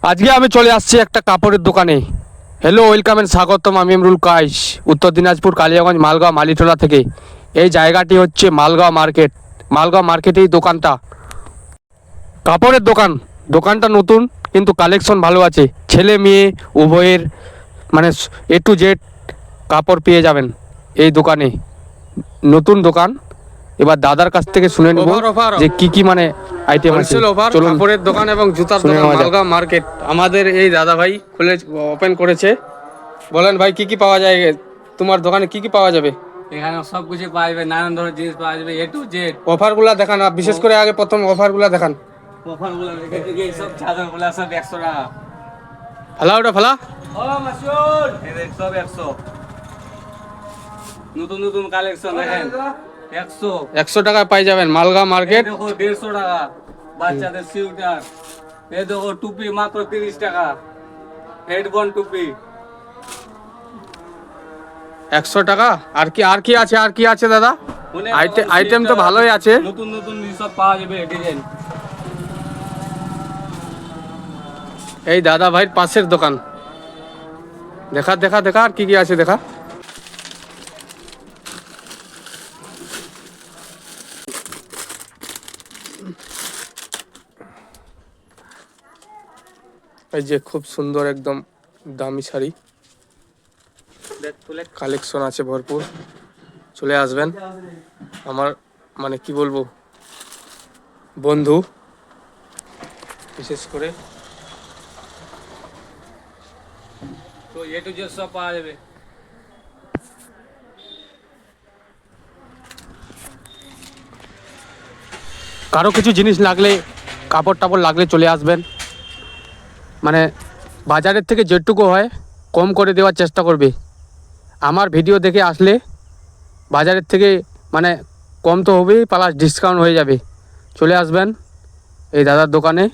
আজকে আমি চলে আসছি একটা কাপড়ের দোকানে। হ্যালো, ওয়েলকাম এন্ড স্বাগতম। আমি ইমরুল কাইস, উত্তর দিনাজপুর কালিয়াগঞ্জ মালগাঁও মালিটোলা থেকে। এই জায়গাটি হচ্ছে মালগাঁও মার্কেট। মালগাঁও মার্কেটেই দোকানটা, কাপড়ের দোকান। দোকানটা নতুন কিন্তু কালেকশন ভালো আছে। ছেলে মেয়ে উভয়ের মানে A to Z কাপড় পেয়ে যাবেন এই দোকানে। নতুন দোকান। এবার দাদার কাছ থেকে শুনে নেব যে কি কি মানে আইটেম আছে। চলুন, কাপড়ের দোকান এবং জুতার দোকান মালগাঁও মার্কেট। আমাদের এই দাদা ভাই ওপেন করেছে। বলেন ভাই, কি কি পাওয়া যায় তোমার দোকানে? কি কি পাওয়া যাবে? এখানে সব কিছু পাওয়া যাবে, নানান ধরনের জিনিস পাওয়া যাবে, A to Z। অফারগুলো দেখান, বিশেষ করে আগে প্রথম অফারগুলো দেখান। অফারগুলো দেখে এই সব চাদরগুলো সব 100 টাকা। ফালা ওটা ফালা। ও মাসুল, এই দেখ সব 100। নতুন নতুন কালেকশন দেখেন, 100। 100 টাকায় পাই যাবেন মালগাঁও মার্কেট। দেখো 150 টাকা বাচ্চাদের সোয়েটার। এই দেখো টুপি মাত্র 30 টাকা, হেডফোন টুপি 100 টাকা। আর কি আছে, আর কি আছে দাদা? অনেক আইটেম তো ভালোই আছে। নতুন নতুন সব পাওয়া যাবে ডিজাইন। এই দাদা ভাইয়ের পাশের দোকান। দেখা দেখা দেখা, আর কি কি আছে দেখা। এই যে খুব সুন্দর একদম দামি শাড়ি কালেকশন আছে ভরপুর। চলে আসবেন। আমার মানে কি বলবো, বন্ধু বিশেষ করে। তো A to Z সব পাওয়া যাবে। কারো কিছু জিনিস লাগলে, কাপড় টাপড় লাগলে চলে আসবেন। মানে বাজারের থেকে যেটুকু হয় কম করে দেওয়ার চেষ্টা করবে। আমার ভিডিও দেখে আসলে বাজারের থেকে মানে কম তো হবেই, প্লাস ডিসকাউন্ট হয়ে যাবে। চলে আসবেন এই দাদার দোকানে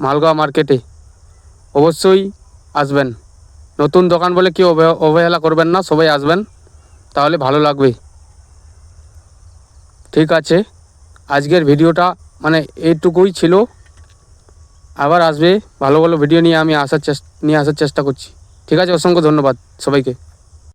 মালগাঁও মার্কেটে। অবশ্যই আসবেন। নতুন দোকান বলে কেউ অবহেলা করবেন না, সবাই আসবেন, তাহলে ভালো লাগবে। ঠিক আছে, আজকের ভিডিওটা মানে এইটুকুই ছিল। আবার আসবে ভালো ভালো ভিডিও নিয়ে, আমি নিয়ে আসার চেষ্টা করছি। ঠিক আছে, অসংখ্য ধন্যবাদ সবাইকে।